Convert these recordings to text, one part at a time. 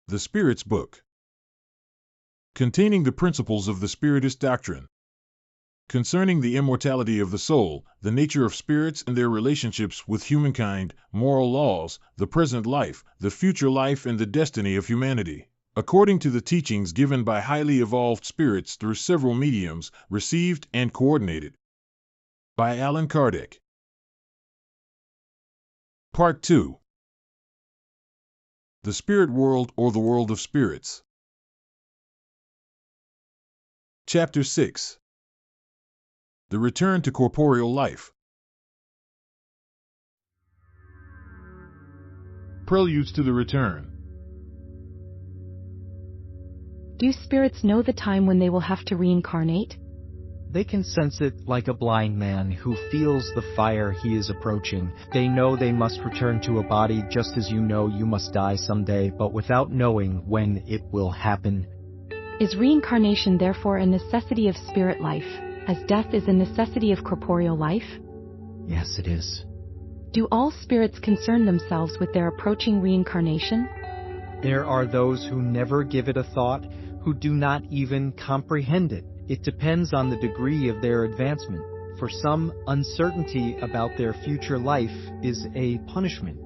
The Spirit's Book, containing the principles of the Spiritist doctrine concerning the immortality of the soul, the nature of spirits and their relationships with humankind, moral laws, the present life, the future life, and the destiny of humanity, according to the teachings given by highly evolved spirits through several mediums, received and coordinated by Allan Kardec. Part 2. The Spirit World, or the World of Spirits. Chapter 6. The Return to Corporeal Life. Preludes to the Return. Do spirits know the time when they will have to reincarnate? They can sense it like a blind man who feels the fire he is approaching. They know they must return to a body just as you know you must die someday, but without knowing when it will happen. Is reincarnation therefore a necessity of spirit life, as death is a necessity of corporeal life? Yes, it is. Do all spirits concern themselves with their approaching reincarnation? There are those who never give it a thought, who do not even comprehend it. It depends on the degree of their advancement. For some, uncertainty about their future life is a punishment.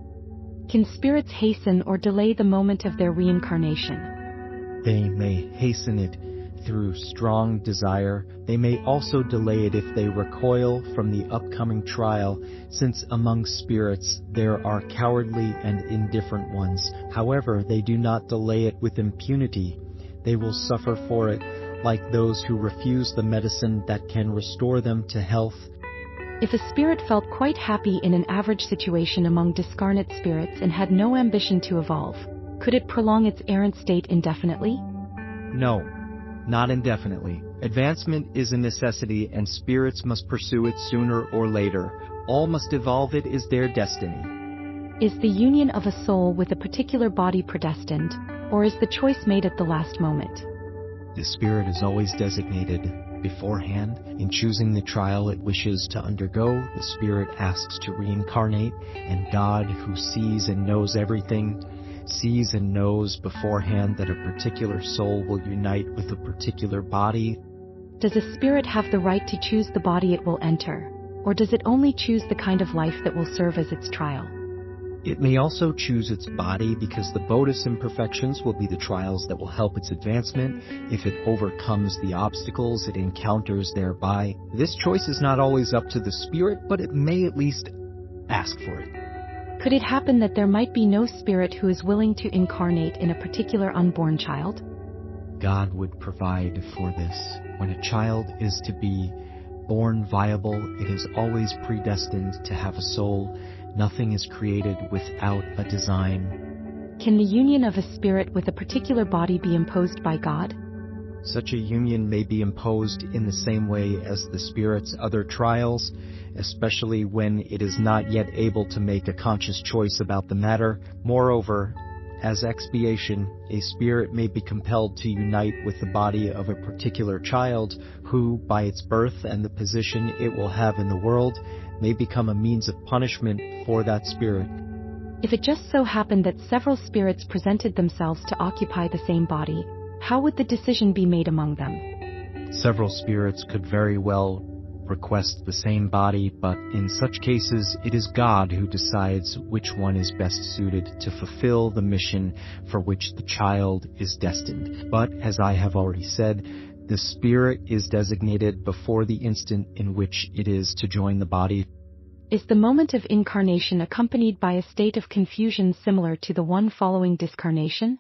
Can spirits hasten or delay the moment of their reincarnation? They may hasten it through strong desire. They may also delay it if they recoil from the upcoming trial, since among spirits there are cowardly and indifferent ones. However, they do not delay it with impunity. They will suffer for it, like those who refuse the medicine that can restore them to health. If a spirit felt quite happy in an average situation among discarnate spirits and had no ambition to evolve, could it prolong its errant state indefinitely? No, not indefinitely. Advancement is a necessity, and spirits must pursue it sooner or later. All must evolve. It is their destiny. Is the union of a soul with a particular body predestined, or is the choice made at the last moment? The spirit is always designated beforehand. In choosing the trial it wishes to undergo, the spirit asks to reincarnate, and God, who sees and knows everything, sees and knows beforehand that a particular soul will unite with a particular body. Does a spirit have the right to choose the body it will enter, or does it only choose the kind of life that will serve as its trial? It may also choose its body, because the bodhi's imperfections will be the trials that will help its advancement if it overcomes the obstacles it encounters thereby. This choice is not always up to the spirit, but it may at least ask for it. Could it happen that there might be no spirit who is willing to incarnate in a particular unborn child? God would provide for this. When a child is to be born viable, it is always predestined to have a soul. Nothing is created without a design. Can the union of a spirit with a particular body be imposed by God? Such a union may be imposed in the same way as the spirit's other trials, especially when it is not yet able to make a conscious choice about the matter. Moreover, as expiation, a spirit may be compelled to unite with the body of a particular child who, by its birth and the position it will have in the world, may become a means of punishment for that spirit. If it just so happened that several spirits presented themselves to occupy the same body, how would the decision be made among them? Several spirits could very well request the same body, but in such cases it is God who decides which one is best suited to fulfill the mission for which the child is destined. But, as I have already said, the spirit is designated before the instant in which it is to join the body. Is the moment of incarnation accompanied by a state of confusion similar to the one following discarnation?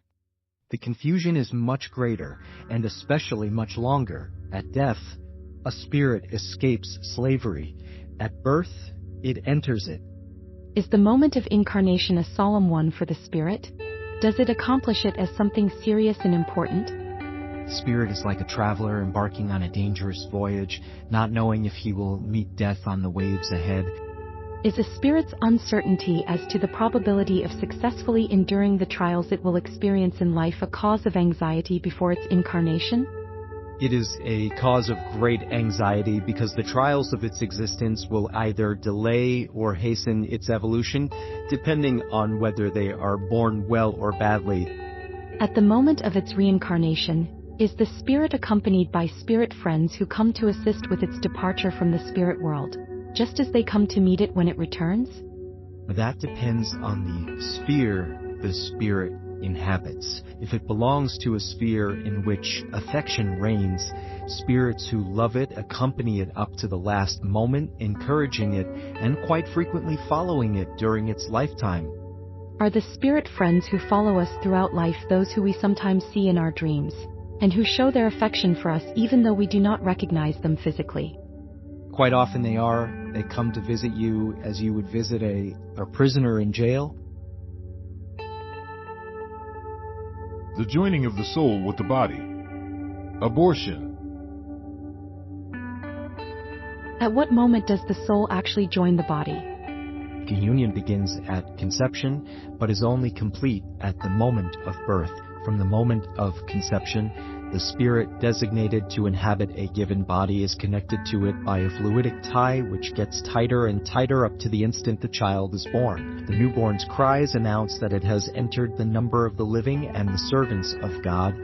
The confusion is much greater, and especially much longer. At death, a spirit escapes slavery. At birth, it enters it. Is the moment of incarnation a solemn one for the spirit? Does it accomplish it as something serious and important? The spirit is like a traveler embarking on a dangerous voyage, not knowing if he will meet death on the waves ahead. Is a spirit's uncertainty as to the probability of successfully enduring the trials it will experience in life a cause of anxiety before its incarnation? It is a cause of great anxiety because the trials of its existence will either delay or hasten its evolution, depending on whether they are born well or badly. At the moment of its reincarnation, is the spirit accompanied by spirit friends who come to assist with its departure from the spirit world, just as they come to meet it when it returns? That depends on the sphere the spirit inhabits. If it belongs to a sphere in which affection reigns, spirits who love it accompany it up to the last moment, encouraging it and quite frequently following it during its lifetime. Are the spirit friends who follow us throughout life those who we sometimes see in our dreams, and who show their affection for us even though we do not recognize them physically? Quite often they are. They come to visit you as you would visit a prisoner in jail. The joining of the soul with the body. Abortion. At what moment does the soul actually join the body? The union begins at conception, but is only complete at the moment of birth. From the moment of conception, the spirit designated to inhabit a given body is connected to it by a fluidic tie which gets tighter and tighter up to the instant the child is born. The newborn's cries announce that it has entered the number of the living and the servants of God.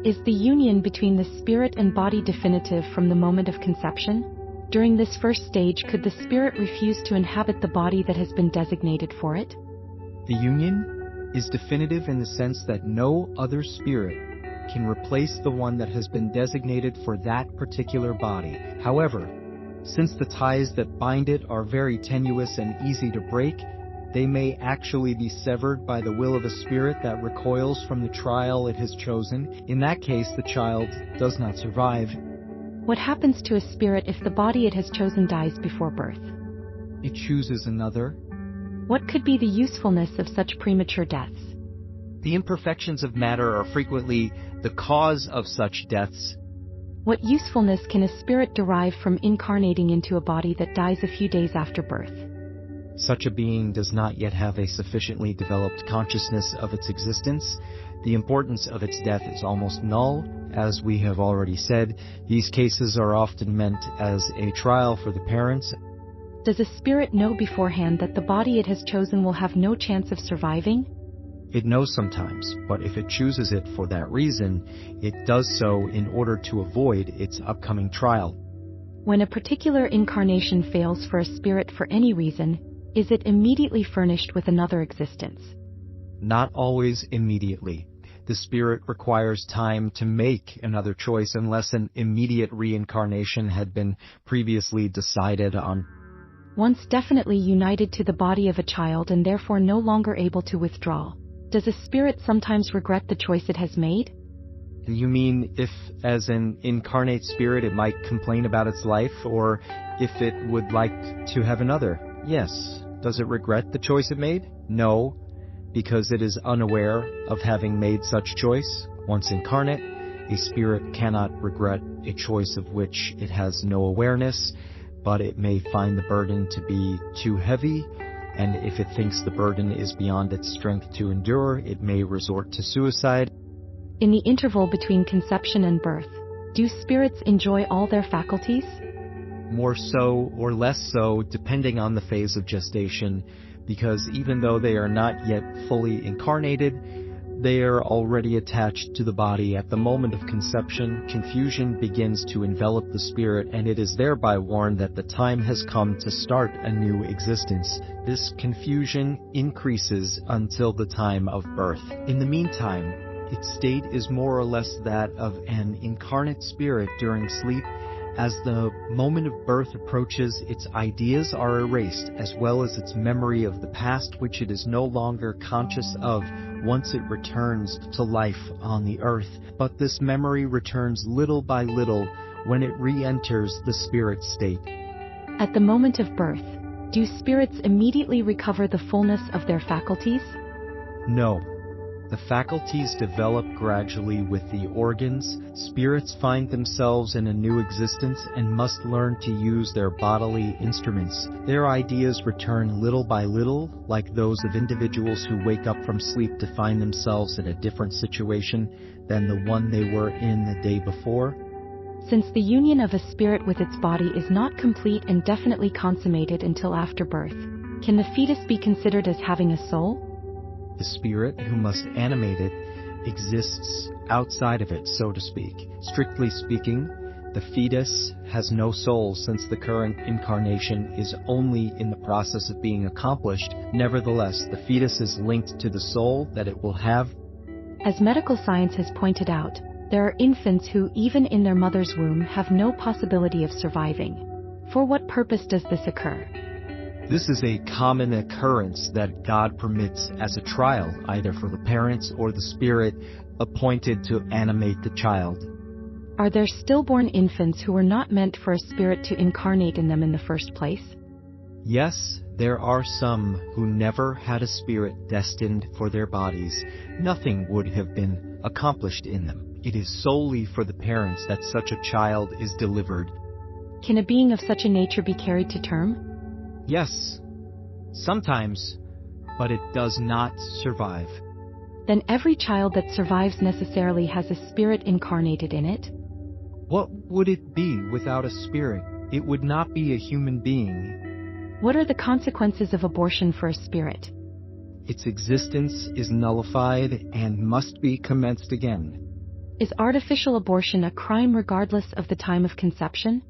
Is the union between the spirit and body definitive from the moment of conception? During this first stage, could the spirit refuse to inhabit the body that has been designated for it? The union is definitive in the sense that no other spirit can replace the one that has been designated for that particular body. However, since the ties that bind it are very tenuous and easy to break, they may actually be severed by the will of a spirit that recoils from the trial it has chosen. In that case, the child does not survive. What happens to a spirit if the body it has chosen dies before birth? It chooses another. What could be the usefulness of such premature deaths? The imperfections of matter are frequently the cause of such deaths. What usefulness can a spirit derive from incarnating into a body that dies a few days after birth? Such a being does not yet have a sufficiently developed consciousness of its existence. The importance of its death is almost null. As we have already said, these cases are often meant as a trial for the parents. Does a spirit know beforehand that the body it has chosen will have no chance of surviving? It knows sometimes, but if it chooses it for that reason, it does so in order to avoid its upcoming trial. When a particular incarnation fails for a spirit for any reason, is it immediately furnished with another existence? Not always immediately. The spirit requires time to make another choice unless an immediate reincarnation had been previously decided on. Once definitely united to the body of a child and therefore no longer able to withdraw, does a spirit sometimes regret the choice it has made? You mean if, as an incarnate spirit, it might complain about its life, or if it would like to have another? Yes. Does it regret the choice it made? No, because it is unaware of having made such choice. Once incarnate, a spirit cannot regret a choice of which it has no awareness, but it may find the burden to be too heavy, and if it thinks the burden is beyond its strength to endure, it may resort to suicide. In the interval between conception and birth, do spirits enjoy all their faculties? More so or less so, depending on the phase of gestation, because even though they are not yet fully incarnated, they are already attached to the body. At the moment of conception, confusion begins to envelop the spirit, and it is thereby warned that the time has come to start a new existence. This confusion increases until the time of birth. In the meantime, its state is more or less that of an incarnate spirit during sleep. As the moment of birth approaches, its ideas are erased, as well as its memory of the past, which it is no longer conscious of once it returns to life on the earth. But this memory returns little by little when it re-enters the spirit state. At the moment of birth, do spirits immediately recover the fullness of their faculties? No. The faculties develop gradually with the organs. Spirits find themselves in a new existence and must learn to use their bodily instruments. Their ideas return little by little, like those of individuals who wake up from sleep to find themselves in a different situation than the one they were in the day before. Since the union of a spirit with its body is not complete and definitely consummated until after birth, can the fetus be considered as having a soul? The spirit who must animate it exists outside of it, so to speak. Strictly speaking, the fetus has no soul since the current incarnation is only in the process of being accomplished. Nevertheless, the fetus is linked to the soul that it will have. As medical science has pointed out, there are infants who, even in their mother's womb, have no possibility of surviving. For what purpose does this occur? This is a common occurrence that God permits as a trial, either for the parents or the spirit appointed to animate the child. Are there stillborn infants who were not meant for a spirit to incarnate in them in the first place? Yes, there are some who never had a spirit destined for their bodies. Nothing would have been accomplished in them. It is solely for the parents that such a child is delivered. Can a being of such a nature be carried to term? Yes, sometimes, but it does not survive. Then every child that survives necessarily has a spirit incarnated in it? What would it be without a spirit? It would not be a human being. What are the consequences of abortion for a spirit? Its existence is nullified and must be commenced again. Is artificial abortion a crime regardless of the time of conception?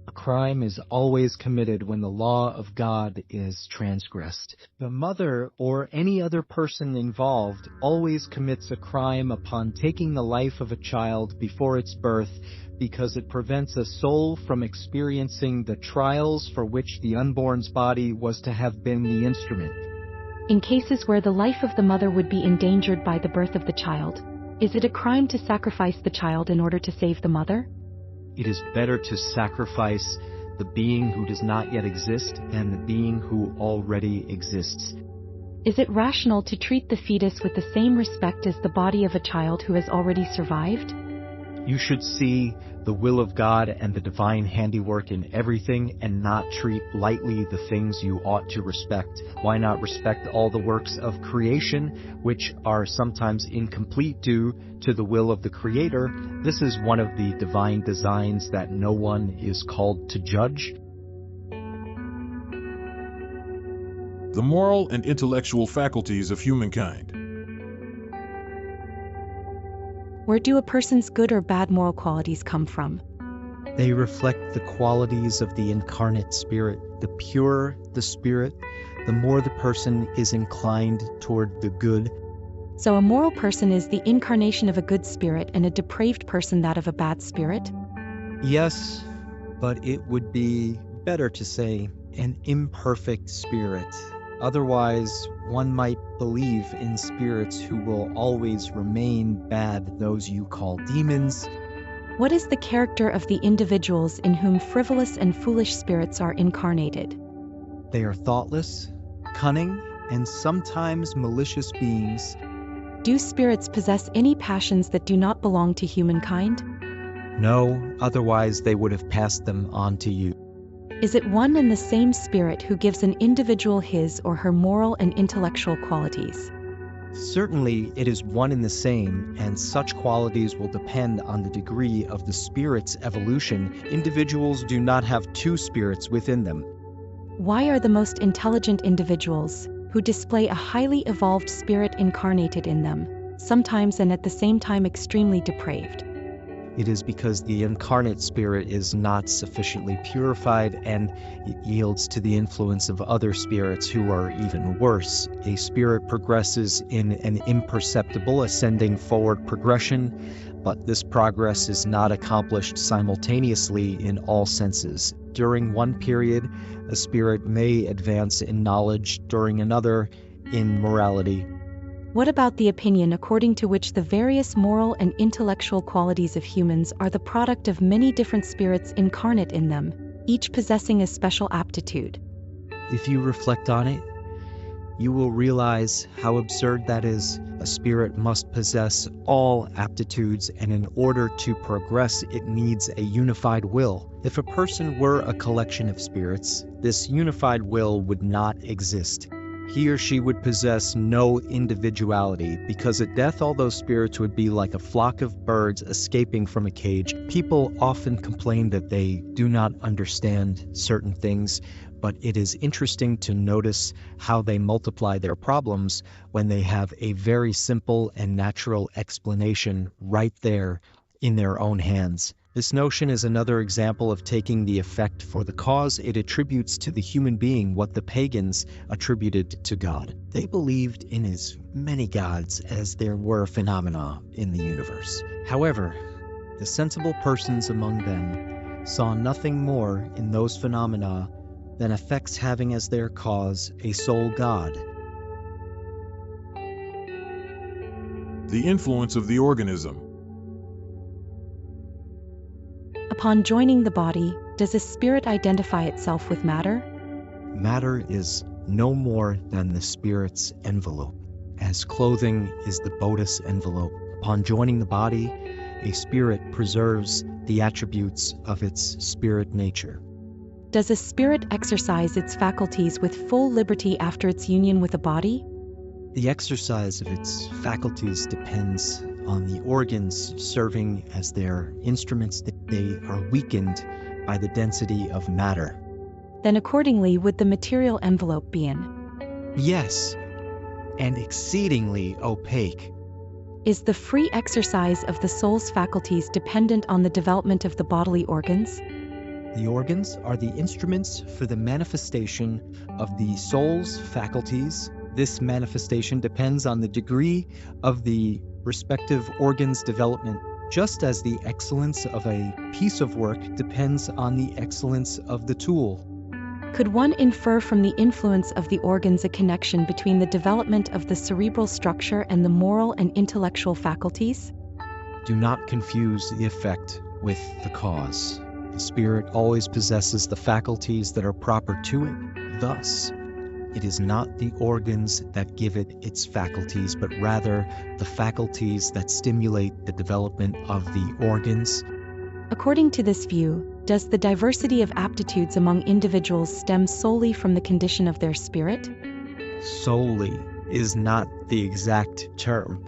A crime is always committed when the law of God is transgressed. The mother or any other person involved always commits a crime upon taking the life of a child before its birth, because it prevents a soul from experiencing the trials for which the unborn's body was to have been the instrument. In cases where the life of the mother would be endangered by the birth of the child, is it a crime to sacrifice the child in order to save the mother? It is better to sacrifice the being who does not yet exist than the being who already exists. Is it rational to treat the fetus with the same respect as the body of a child who has already survived? You should see the will of God and the divine handiwork in everything and not treat lightly the things you ought to respect. Why not respect all the works of creation, which are sometimes incomplete due to the will of the Creator? This is one of the divine designs that no one is called to judge. The moral and intellectual faculties of humankind. Where do a person's good or bad moral qualities come from? They reflect the qualities of the incarnate spirit. The purer the spirit, the more the person is inclined toward the good. So a moral person is the incarnation of a good spirit and a depraved person that of a bad spirit? Yes, but it would be better to say an imperfect spirit. Otherwise, one might believe in spirits who will always remain bad, those you call demons. What is the character of the individuals in whom frivolous and foolish spirits are incarnated? They are thoughtless, cunning, and sometimes malicious beings. Do spirits possess any passions that do not belong to humankind? No, otherwise they would have passed them on to you. Is it one and the same spirit who gives an individual his or her moral and intellectual qualities? Certainly it is one and the same, and such qualities will depend on the degree of the spirit's evolution. Individuals do not have two spirits within them. Why are the most intelligent individuals, who display a highly evolved spirit incarnated in them, sometimes and at the same time extremely depraved? It is because the incarnate spirit is not sufficiently purified, and it yields to the influence of other spirits who are even worse. A spirit progresses in an imperceptible ascending forward progression, but this progress is not accomplished simultaneously in all senses. During one period, a spirit may advance in knowledge, during another, in morality. What about the opinion according to which the various moral and intellectual qualities of humans are the product of many different spirits incarnate in them, each possessing a special aptitude? If you reflect on it, you will realize how absurd that is. A spirit must possess all aptitudes, and in order to progress, it needs a unified will. If a person were a collection of spirits, this unified will would not exist. He or she would possess no individuality, because at death all those spirits would be like a flock of birds escaping from a cage. People often complain that they do not understand certain things, but it is interesting to notice how they multiply their problems when they have a very simple and natural explanation right there in their own hands. This notion is another example of taking the effect for the cause. It attributes to the human being what the pagans attributed to God. They believed in as many gods as there were phenomena in the universe. However, the sensible persons among them saw nothing more in those phenomena than effects having as their cause a sole God. The influence of the organism. Upon joining the body, does a spirit identify itself with matter? Matter is no more than the spirit's envelope, as clothing is the bodice envelope. Upon joining the body, a spirit preserves the attributes of its spirit nature. Does a spirit exercise its faculties with full liberty after its union with a body? The exercise of its faculties depends on the organs serving as their instruments. They are weakened by the density of matter. Then accordingly would the material envelope be in? Yes, and exceedingly opaque. Is the free exercise of the soul's faculties dependent on the development of the bodily organs? The organs are the instruments for the manifestation of the soul's faculties. This manifestation depends on the degree of the respective organ's development, just as the excellence of a piece of work depends on the excellence of the tool. Could one infer from the influence of the organs a connection between the development of the cerebral structure and the moral and intellectual faculties? Do not confuse the effect with the cause. The spirit always possesses the faculties that are proper to it. Thus, it is not the organs that give it its faculties, but rather the faculties that stimulate the development of the organs. According to this view, does the diversity of aptitudes among individuals stem solely from the condition of their spirit? Solely is not the exact term.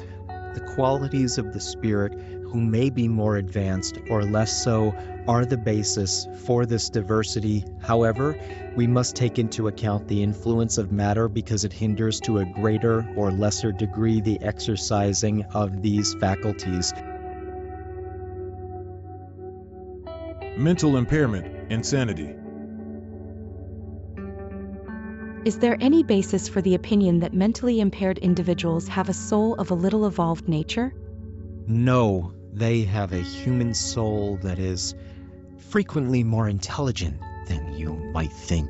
The qualities of the spirit, who may be more advanced or less so, are the basis for this diversity. However, we must take into account the influence of matter because it hinders to a greater or lesser degree the exercising of these faculties. Mental impairment, insanity. Is there any basis for the opinion that mentally impaired individuals have a soul of a little evolved nature? No, they have a human soul that is frequently more intelligent than you might think,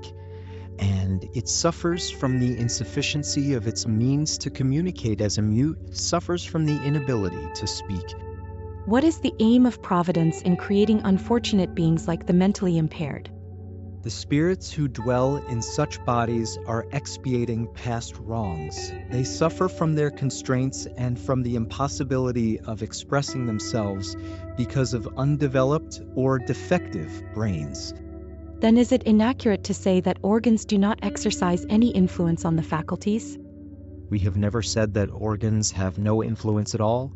and it suffers from the insufficiency of its means to communicate as a mute suffers from the inability to speak. What is the aim of providence in creating unfortunate beings like the mentally impaired? The spirits who dwell in such bodies are expiating past wrongs. They suffer from their constraints and from the impossibility of expressing themselves because of undeveloped or defective brains. Then is it inaccurate to say that organs do not exercise any influence on the faculties? We have never said that organs have no influence at all.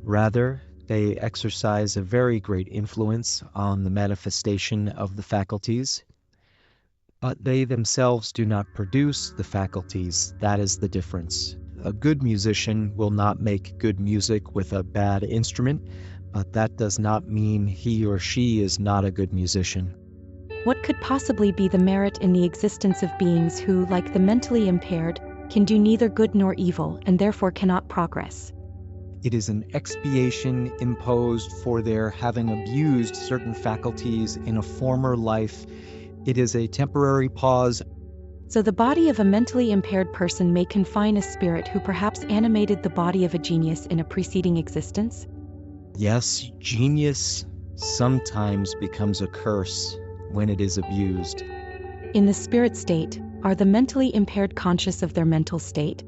Rather, they exercise a very great influence on the manifestation of the faculties, but they themselves do not produce the faculties. That is the difference. A good musician will not make good music with a bad instrument, but that does not mean he or she is not a good musician. What could possibly be the merit in the existence of beings who, like the mentally impaired, can do neither good nor evil and therefore cannot progress? It is an expiation imposed for their having abused certain faculties in a former life. It is a temporary pause. So the body of a mentally impaired person may confine a spirit who perhaps animated the body of a genius in a preceding existence? Yes, genius sometimes becomes a curse when it is abused. In the spirit state, are the mentally impaired conscious of their mental state?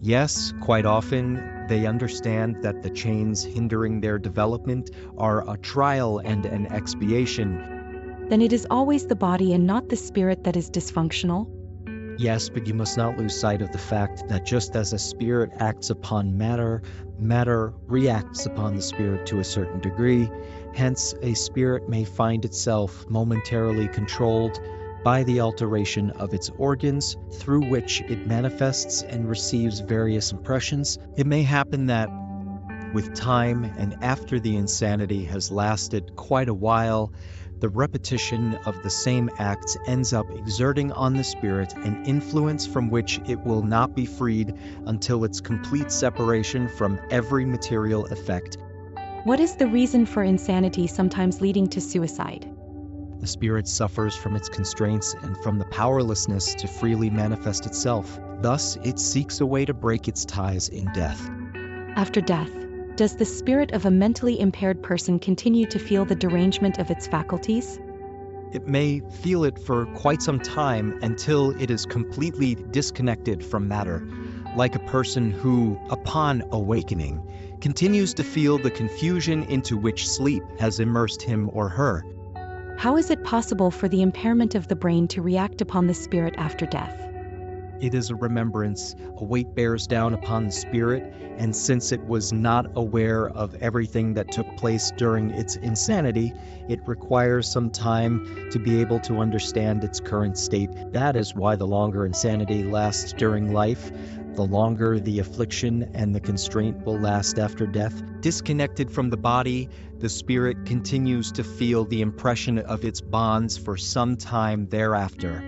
Yes, quite often they understand that the chains hindering their development are a trial and an expiation. Then it is always the body and not the spirit that is dysfunctional? Yes, but you must not lose sight of the fact that just as a spirit acts upon matter, matter reacts upon the spirit to a certain degree. Hence, a spirit may find itself momentarily controlled by the alteration of its organs through which it manifests and receives various impressions. It may happen that with time and after the insanity has lasted quite a while, the repetition of the same acts ends up exerting on the spirit an influence from which it will not be freed until its complete separation from every material effect. What is the reason for insanity sometimes leading to suicide? The spirit suffers from its constraints and from the powerlessness to freely manifest itself. Thus, it seeks a way to break its ties in death. After death, does the spirit of a mentally impaired person continue to feel the derangement of its faculties? It may feel it for quite some time until it is completely disconnected from matter, like a person who, upon awakening, continues to feel the confusion into which sleep has immersed him or her. How is it possible for the impairment of the brain to react upon the spirit after death? It is a remembrance. A weight bears down upon the spirit, and since it was not aware of everything that took place during its insanity, it requires some time to be able to understand its current state. That is why the longer insanity lasts during life, the longer the affliction and the constraint will last after death. Disconnected from the body, the spirit continues to feel the impression of its bonds for some time thereafter.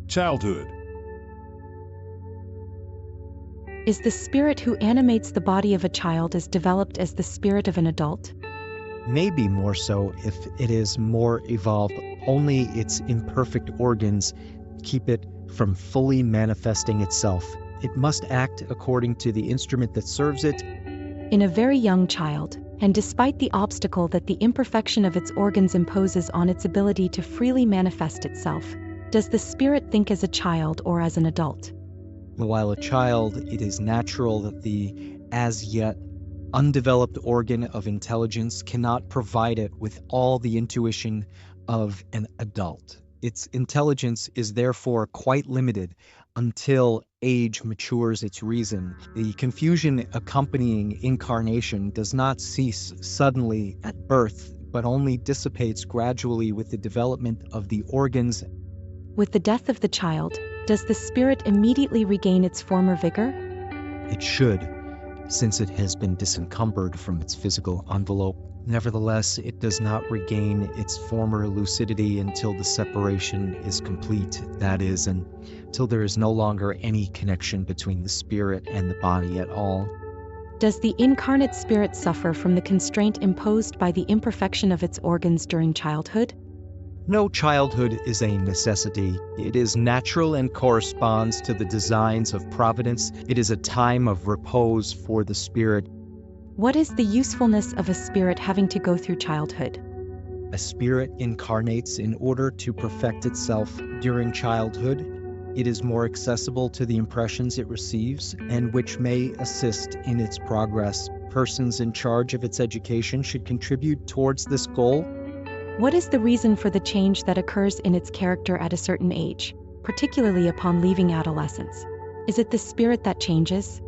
Childhood. Is the spirit who animates the body of a child as developed as the spirit of an adult? Maybe more so if it is more evolved. Only its imperfect organs keep it from fully manifesting itself. It must act according to the instrument that serves it. In a very young child, and despite the obstacle that the imperfection of its organs imposes on its ability to freely manifest itself, does the spirit think as a child or as an adult? While a child, it is natural that the as yet undeveloped organ of intelligence cannot provide it with all the intuition of an adult. Its intelligence is therefore quite limited until age matures its reason. The confusion accompanying incarnation does not cease suddenly at birth, but only dissipates gradually with the development of the organs. With the death of the child, does the spirit immediately regain its former vigor? It should, since it has been disencumbered from its physical envelope. Nevertheless, it does not regain its former lucidity until the separation is complete, that is, until there is no longer any connection between the spirit and the body at all. Does the incarnate spirit suffer from the constraint imposed by the imperfection of its organs during childhood? No childhood is a necessity. It is natural and corresponds to the designs of providence. It is a time of repose for the spirit. What is the usefulness of a spirit having to go through childhood? A spirit incarnates in order to perfect itself during childhood. It is more accessible to the impressions it receives, and which may assist in its progress. Persons in charge of its education should contribute towards this goal. What is the reason for the change that occurs in its character at a certain age, particularly upon leaving adolescence? Is it the spirit that changes?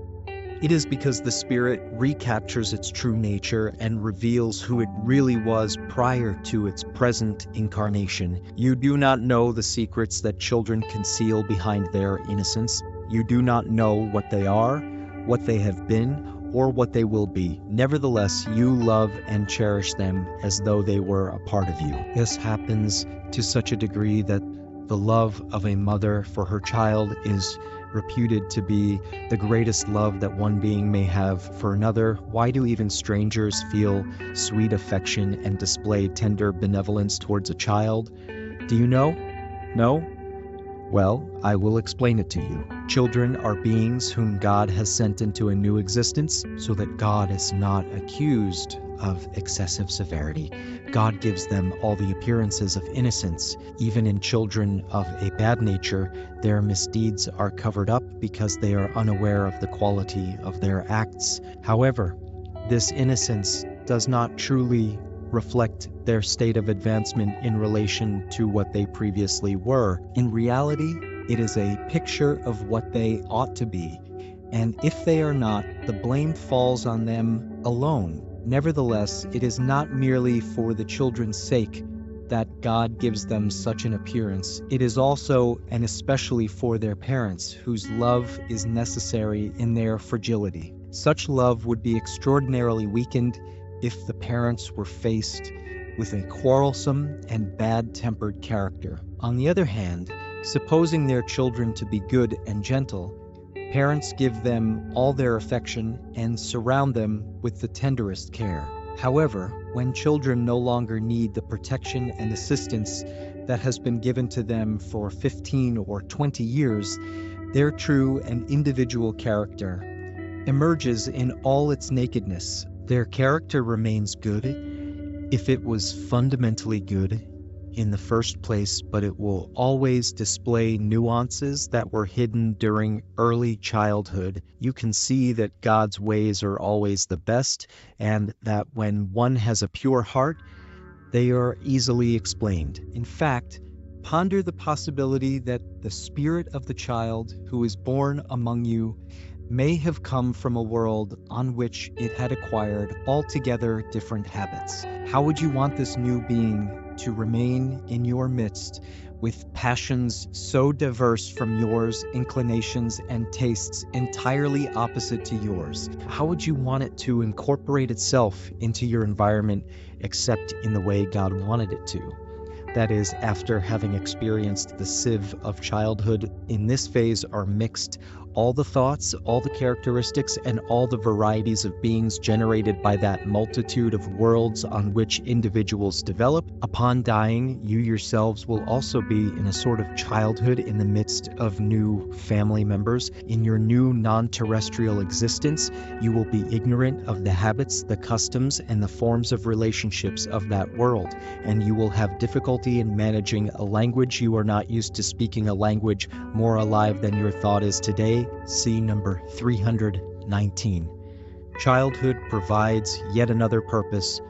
It is because the spirit recaptures its true nature and reveals who it really was prior to its present incarnation. You do not know the secrets that children conceal behind their innocence. You do not know what they are, what they have been, or what they will be. Nevertheless, you love and cherish them as though they were a part of you. This happens to such a degree that the love of a mother for her child is reputed to be the greatest love that one being may have for another. Why do even strangers feel sweet affection and display tender benevolence towards a child? Do you know? No? Well, I will explain it to you. Children are beings whom God has sent into a new existence so that God is not accused of excessive severity. God gives them all the appearances of innocence. Even in children of a bad nature, their misdeeds are covered up because they are unaware of the quality of their acts. However, this innocence does not truly reflect their state of advancement in relation to what they previously were. In reality, it is a picture of what they ought to be, and if they are not, the blame falls on them alone. Nevertheless, it is not merely for the children's sake that God gives them such an appearance, it is also and especially for their parents, whose love is necessary in their fragility. Such love would be extraordinarily weakened if the parents were faced with a quarrelsome and bad-tempered character. On the other hand, supposing their children to be good and gentle, parents give them all their affection and surround them with the tenderest care. However, when children no longer need the protection and assistance that has been given to them for 15 or 20 years, their true and individual character emerges in all its nakedness. Their character remains good if it was fundamentally good in the first place, but it will always display nuances that were hidden during early childhood. You can see that God's ways are always the best, and that when one has a pure heart, they are easily explained. In fact, ponder the possibility that the spirit of the child who is born among you may have come from a world on which it had acquired altogether different habits. How would you want this new being to remain in your midst with passions so diverse from yours, inclinations and tastes entirely opposite to yours? How would you want it to incorporate itself into your environment except in the way God wanted it to? That is, after having experienced the sieve of childhood. In this phase are mixed all the thoughts, all the characteristics, and all the varieties of beings generated by that multitude of worlds on which individuals develop. Upon dying, you yourselves will also be in a sort of childhood in the midst of new family members. In your new non-terrestrial existence, you will be ignorant of the habits, the customs, and the forms of relationships of that world, and you will have difficulty in managing a language you are not used to, speaking a language more alive than your thought is today. See number 319. Childhood provides yet another purpose.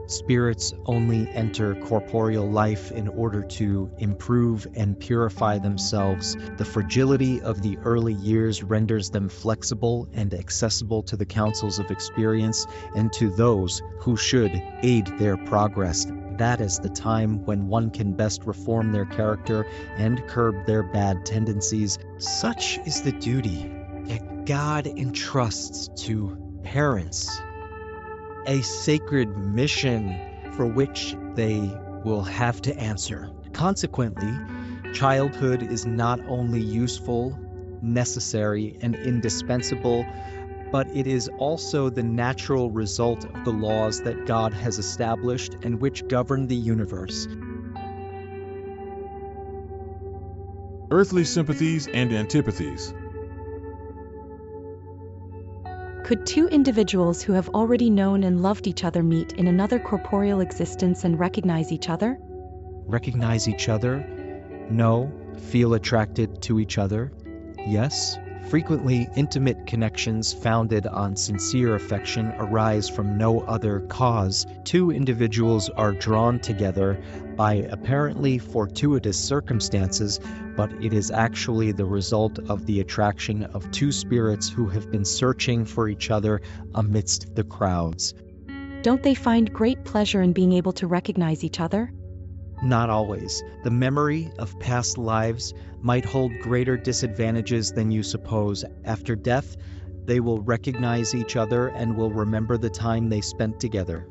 Spirits only enter corporeal life in order to improve and purify themselves. The fragility of the early years renders them flexible and accessible to the counsels of experience and to those who should aid their progress. That is the time when one can best reform their character and curb their bad tendencies. Such is the duty that God entrusts to parents, a sacred mission for which they will have to answer. Consequently, childhood is not only useful, necessary, and indispensable, but it is also the natural result of the laws that God has established and which govern the universe. Earthly sympathies and antipathies. Could two individuals who have already known and loved each other meet in another corporeal existence and recognize each other? Recognize each other? No. Feel attracted to each other? Yes. Frequently, intimate connections founded on sincere affection arise from no other cause. Two individuals are drawn together by apparently fortuitous circumstances, but it is actually the result of the attraction of two spirits who have been searching for each other amidst the crowds. Don't they find great pleasure in being able to recognize each other? Not always. The memory of past lives might hold greater disadvantages than you suppose. After death, they will recognize each other and will remember the time they spent together.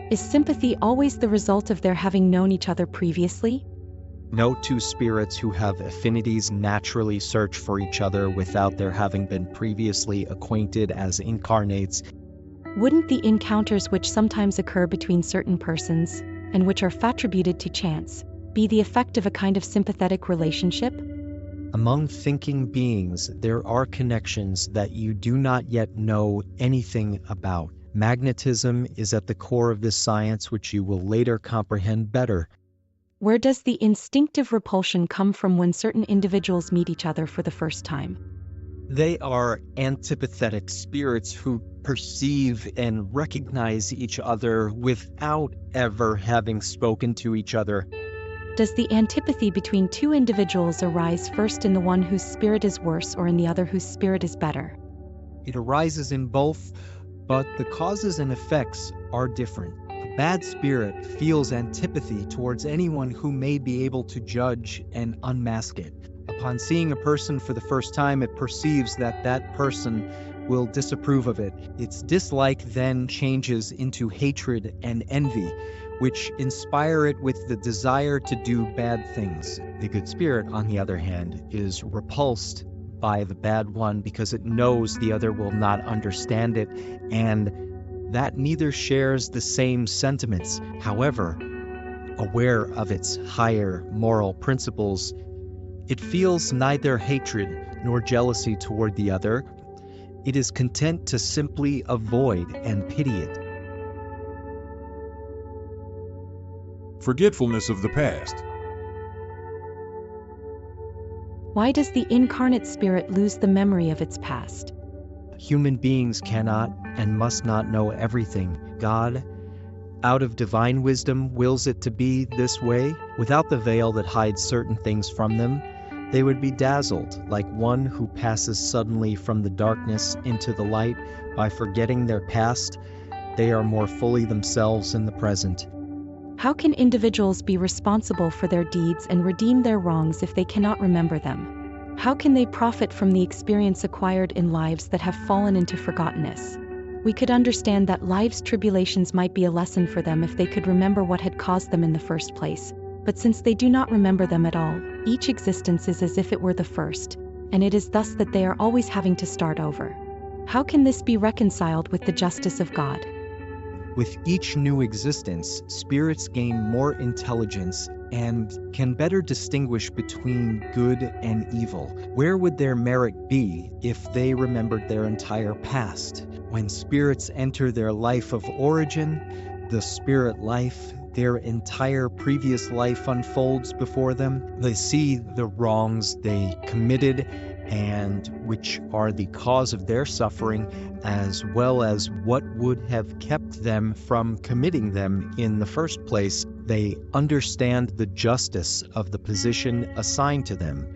Is sympathy always the result of their having known each other previously? No two spirits who have affinities naturally search for each other without their having been previously acquainted as incarnates. Wouldn't the encounters which sometimes occur between certain persons, and which are attributed to chance, be the effect of a kind of sympathetic relationship? Among thinking beings, there are connections that you do not yet know anything about. Magnetism is at the core of this science, which you will later comprehend better. Where does the instinctive repulsion come from when certain individuals meet each other for the first time? They are antipathetic spirits who perceive and recognize each other without ever having spoken to each other. Does the antipathy between two individuals arise first in the one whose spirit is worse or in the other whose spirit is better? It arises in both, but the causes and effects are different. The bad spirit feels antipathy towards anyone who may be able to judge and unmask it. Upon seeing a person for the first time, it perceives that that person will disapprove of it. Its dislike then changes into hatred and envy, which inspire it with the desire to do bad things. The good spirit, on the other hand, is repulsed by the bad one because it knows the other will not understand it and that neither shares the same sentiments. However, aware of its higher moral principles, it feels neither hatred nor jealousy toward the other. It is content to simply avoid and pity it. Forgetfulness of the past. Why does the incarnate spirit lose the memory of its past? Human beings cannot and must not know everything. God, out of divine wisdom, wills it to be this way. Without the veil that hides certain things from them, they would be dazzled, like one who passes suddenly from the darkness into the light. By forgetting their past, they are more fully themselves in the present. How can individuals be responsible for their deeds and redeem their wrongs if they cannot remember them? How can they profit from the experience acquired in lives that have fallen into forgottenness? We could understand that life's tribulations might be a lesson for them if they could remember what had caused them in the first place. But since they do not remember them at all, each existence is as if it were the first, and it is thus that they are always having to start over. How can this be reconciled with the justice of God? With each new existence, spirits gain more intelligence and can better distinguish between good and evil. Where would their merit be if they remembered their entire past? When spirits enter their life of origin, the spirit life, their entire previous life unfolds before them. They see the wrongs they committed and which are the cause of their suffering, as well as what would have kept them from committing them in the first place. They understand the justice of the position assigned to them,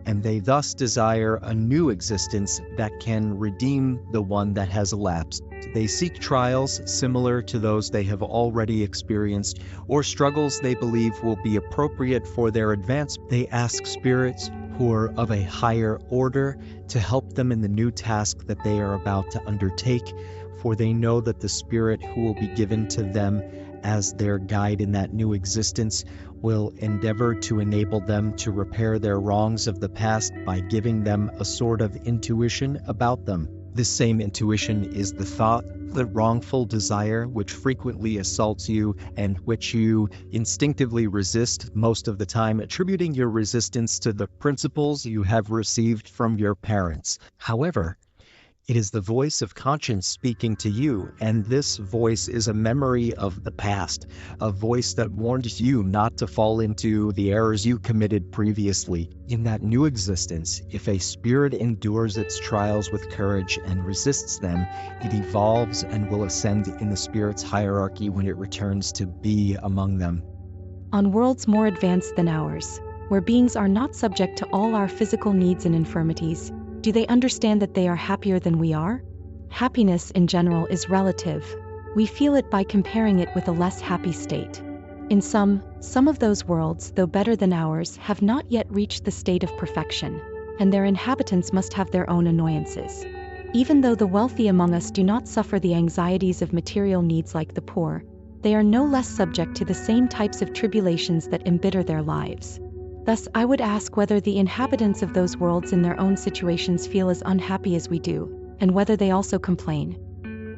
and they thus desire a new existence that can redeem the one that has elapsed. They seek trials similar to those they have already experienced, or struggles they believe will be appropriate for their advancement. They ask spirits who are of a higher order to help them in the new task that they are about to undertake, for they know that the spirit who will be given to them as their guide in that new existence will endeavor to enable them to repair their wrongs of the past by giving them a sort of intuition about them. This same intuition is the thought, the wrongful desire which frequently assaults you and which you instinctively resist most of the time, attributing your resistance to the principles you have received from your parents. However, it is the voice of conscience speaking to you, and this voice is a memory of the past, a voice that warns you not to fall into the errors you committed previously. In that new existence, if a spirit endures its trials with courage and resists them, it evolves and will ascend in the spirit's hierarchy when it returns to be among them. On worlds more advanced than ours, where beings are not subject to all our physical needs and infirmities, do they understand that they are happier than we are? Happiness in general is relative. We feel it by comparing it with a less happy state. In some of those worlds, though better than ours, have not yet reached the state of perfection, and their inhabitants must have their own annoyances. Even though the wealthy among us do not suffer the anxieties of material needs like the poor, they are no less subject to the same types of tribulations that embitter their lives. Thus, I would ask whether the inhabitants of those worlds in their own situations feel as unhappy as we do, and whether they also complain.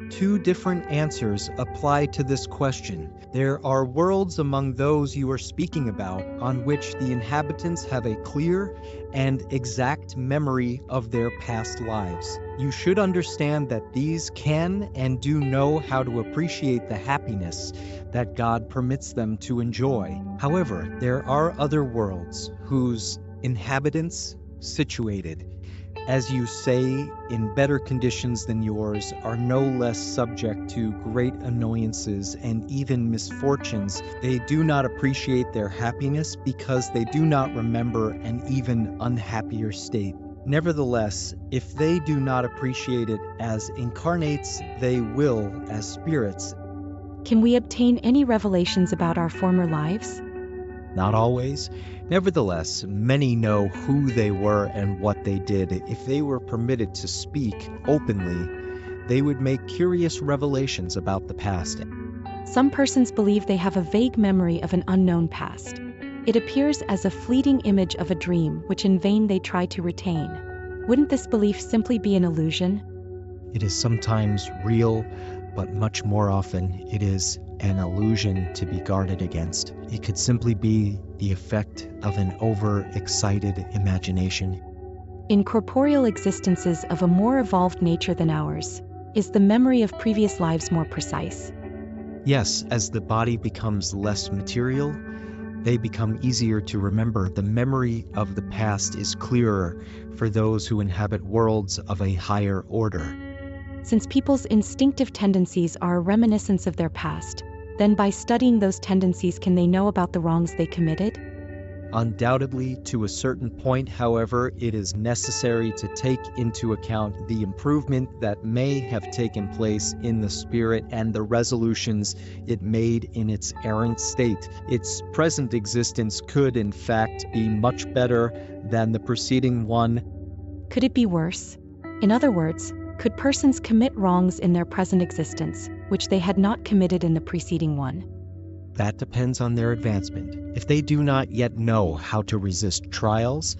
Two different answers apply to this question. There are worlds among those you are speaking about on which the inhabitants have a clear and exact memory of their past lives. You should understand that these can and do know how to appreciate the happiness that God permits them to enjoy. However, there are other worlds whose inhabitants, situated, as you say, in better conditions than yours, are no less subject to great annoyances and even misfortunes. They do not appreciate their happiness because they do not remember an even unhappier state. Nevertheless, if they do not appreciate it as incarnates, they will, as spirits, Can we obtain any revelations about our former lives? Not always. Nevertheless, many know who they were and what they did. If they were permitted to speak openly, they would make curious revelations about the past. Some persons believe they have a vague memory of an unknown past. It appears as a fleeting image of a dream which in vain they try to retain. Wouldn't this belief simply be an illusion? It is sometimes real, but much more often it is an illusion to be guarded against. It could simply be the effect of an overexcited imagination. In corporeal existences of a more evolved nature than ours, is the memory of previous lives more precise? Yes, as the body becomes less material, they become easier to remember. The memory of the past is clearer for those who inhabit worlds of a higher order. Since people's instinctive tendencies are a reminiscence of their past, then by studying those tendencies can they know about the wrongs they committed? Undoubtedly, to a certain point, however, it is necessary to take into account the improvement that may have taken place in the spirit and the resolutions it made in its errant state. Its present existence could, in fact, be much better than the preceding one. Could it be worse? In other words, could persons commit wrongs in their present existence, which they had not committed in the preceding one? That depends on their advancement. If they do not yet know how to resist trials,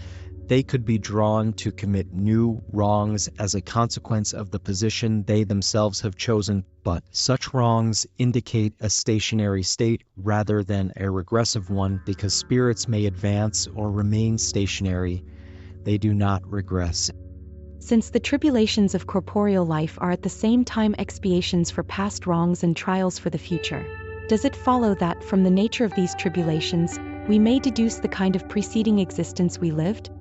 they could be drawn to commit new wrongs as a consequence of the position they themselves have chosen. But such wrongs indicate a stationary state rather than a regressive one, because spirits may advance or remain stationary. They do not regress. Since the tribulations of corporeal life are at the same time expiations for past wrongs and trials for the future, does it follow that from the nature of these tribulations, we may deduce the kind of preceding existence we lived?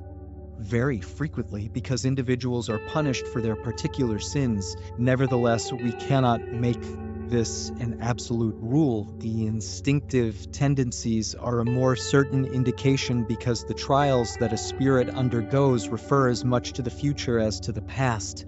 Very frequently, because individuals are punished for their particular sins. Nevertheless, we cannot make this an absolute rule. The instinctive tendencies are a more certain indication, because the trials that a spirit undergoes refer as much to the future as to the past.